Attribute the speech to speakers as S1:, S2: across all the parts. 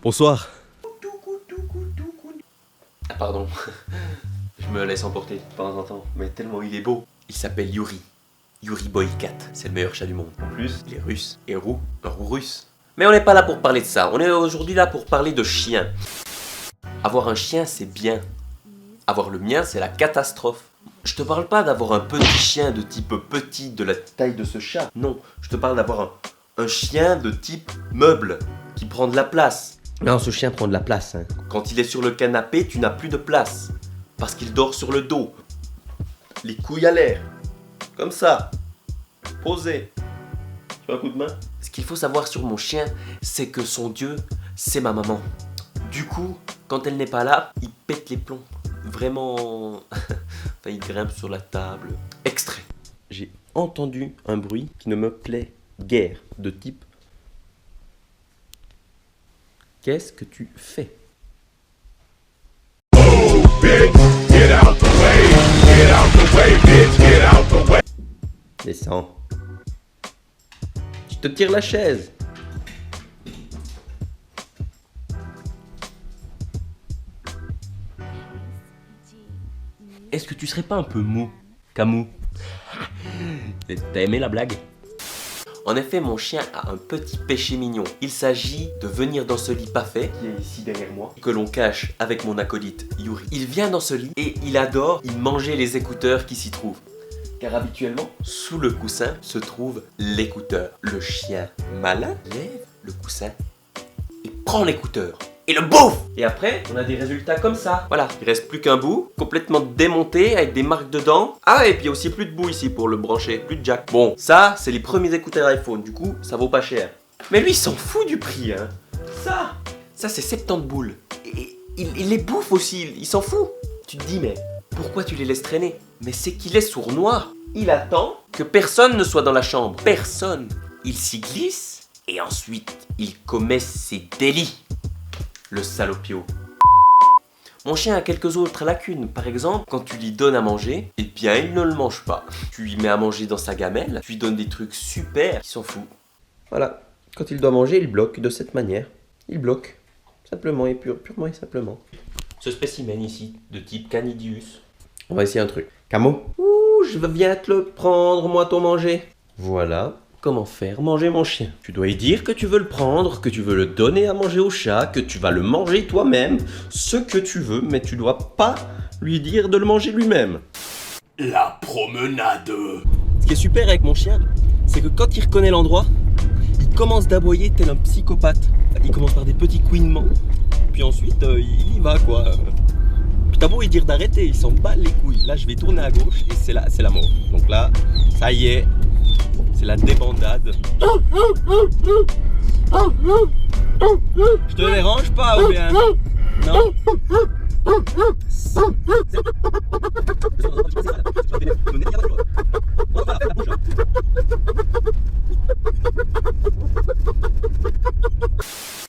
S1: Bonsoir.
S2: Ah pardon, je me laisse emporter de temps en temps, mais tellement il est beau. Il s'appelle Yuri. Yuri Boykat, c'est le meilleur chat du monde. En plus, il est russe. Et roux, un roux russe. Mais on n'est pas là pour parler de ça, on est aujourd'hui là pour parler de chiens. Avoir un chien, c'est bien. Avoir le mien, c'est la catastrophe. Je te parle pas d'avoir un petit chien de type petit, de la taille de ce chat. Non, je te parle d'avoir un chien de type meuble, qui prend de la place.
S1: Non, ce chien prend de la place. Hein.
S2: Quand il est sur le canapé, tu n'as plus de place. Parce qu'il dort sur le dos. Les couilles à l'air. Comme ça. Posé. Tu veux un coup de main? Ce qu'il faut savoir sur mon chien, c'est que son dieu, c'est ma maman. Du coup, quand elle n'est pas là, il pète les plombs. Vraiment... enfin, il grimpe sur la table. Extrait.
S1: J'ai entendu un bruit qui ne me plaît guère, de type... Qu'est-ce que tu fais? Descends. Je te tire la chaise. Est-ce que tu serais pas un peu mou, Camus? T'as aimé la blague?
S2: En effet, mon chien a un petit péché mignon. Il s'agit de venir dans ce lit pas fait, qui est ici derrière moi, que l'on cache avec mon acolyte Yuri. Il vient dans ce lit et il adore y manger les écouteurs qui s'y trouvent. Car habituellement, sous le coussin se trouve l'écouteur. Le chien malin lève le coussin et prend l'écouteur. Et le bouffe! Et après, on a des résultats comme ça. Voilà, il reste plus qu'un bout, complètement démonté, avec des marques dedans. Ah, et puis il y a aussi plus de bout ici pour le brancher, plus de jack. Bon, ça, c'est les premiers écouteurs iPhone, du coup, ça vaut pas cher. Mais lui, il s'en fout du prix, hein. Ça c'est 70 boules. Et il les bouffe aussi, il s'en fout. Tu te dis, mais pourquoi tu les laisses traîner? Mais c'est qu'il est sournois. Il attend que personne ne soit dans la chambre. Personne. Il s'y glisse, et ensuite, il commet ses délits. Le salopio. Mon chien a quelques autres lacunes. Par exemple, quand tu lui donnes à manger, eh bien il ne le mange pas. Tu lui mets à manger dans sa gamelle, tu lui donnes des trucs super, il s'en fout.
S1: Voilà, quand il doit manger, il bloque de cette manière. Il bloque, simplement et purement et simplement.
S2: Ce spécimen ici, de type Canidius.
S1: On va essayer un truc. Camo? Ouh, je viens te le prendre, moi, ton manger. Voilà. Comment faire manger mon chien? Tu dois lui dire que tu veux le prendre, que tu veux le donner à manger au chat, que tu vas le manger toi-même, ce que tu veux, mais tu dois pas lui dire de le manger lui-même.
S2: La promenade.
S1: Ce qui est super avec mon chien, c'est que quand il reconnaît l'endroit, il commence d'aboyer tel un psychopathe. Il commence par des petits couinements, puis ensuite il y va quoi. Puis t'as beau lui dire d'arrêter, il s'en bat les couilles. Là je vais tourner à gauche et c'est la mort. Donc là, ça y est. C'est la débandade. Je te dérange pas ou bien? Non?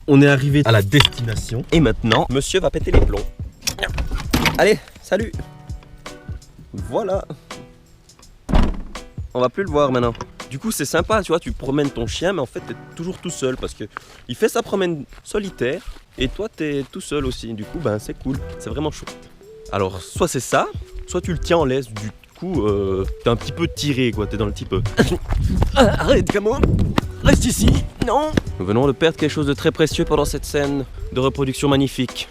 S1: On est arrivé à la destination et maintenant, monsieur va péter les plombs. Allez, salut! Voilà. On va plus le voir maintenant. Du coup c'est sympa, tu vois, tu promènes ton chien mais en fait t'es toujours tout seul parce que il fait sa promène solitaire et toi t'es tout seul aussi. Du coup ben c'est cool, c'est vraiment chouette. Alors soit c'est ça, soit tu le tiens en laisse, du coup t'es un petit peu tiré quoi, t'es dans le type arrête Camo, reste ici, non. Nous venons de perdre quelque chose de très précieux pendant cette scène de reproduction magnifique.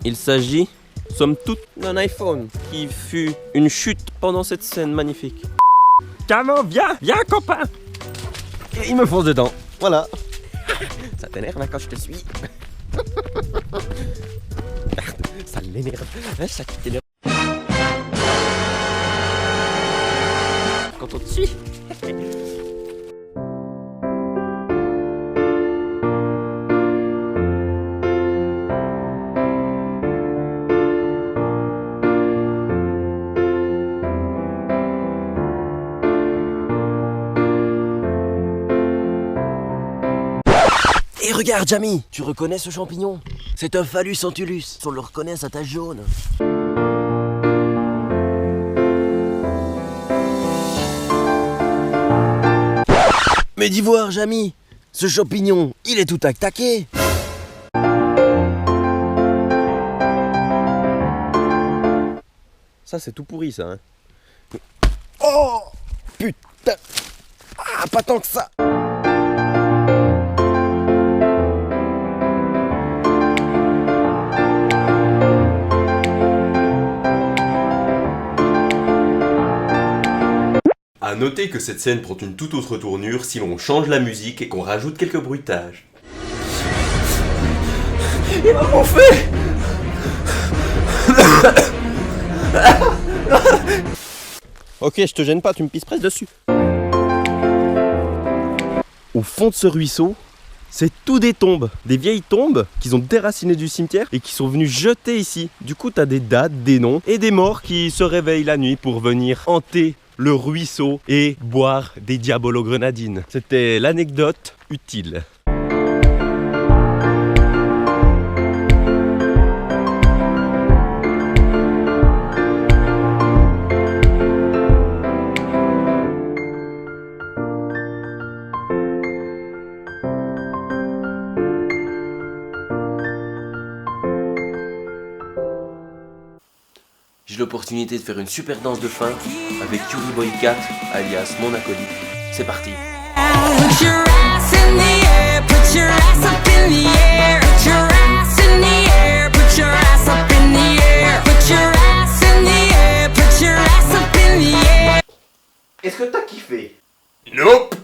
S1: Il s'agit, somme toute, d'un iPhone qui fut une chute pendant cette scène magnifique. Camo, viens copain. Et il me fonce dedans, voilà. Ça t'énerve hein, quand je te suis. Ça l'énerve, ça t'énerve. Quand on te suit.
S3: Et regarde, Jamie, tu reconnais ce champignon? C'est un phallus antulus, on le reconnaît à sa tache jaune. Mais d'y voir, Jamie, ce champignon, il est tout tac-taqué.
S1: Ça, c'est tout pourri, ça. Hein. Oh putain. Ah, pas tant que ça.
S2: A noter que cette scène prend une toute autre tournure si l'on change la musique et qu'on rajoute quelques bruitages.
S1: Il m'a bouffé. Ok, je te gêne pas, tu me pisses presque dessus. Au fond de ce ruisseau, c'est tout des tombes, des vieilles tombes qu'ils ont déracinées du cimetière et qui sont venues jeter ici. Du coup, t'as des dates, des noms et des morts qui se réveillent la nuit pour venir hanter le ruisseau et boire des diabolo-grenadines. C'était l'anecdote utile.
S2: J'ai l'opportunité de faire une super danse de fin avec Yuri Boykat, alias mon acolyte. C'est parti.
S4: Put your ass in the air, put your ass up in the air, put your ass in the air, put your ass up in the air, put your ass in the air, put your ass up in the air.
S2: Est-ce que t'as kiffé? Nope.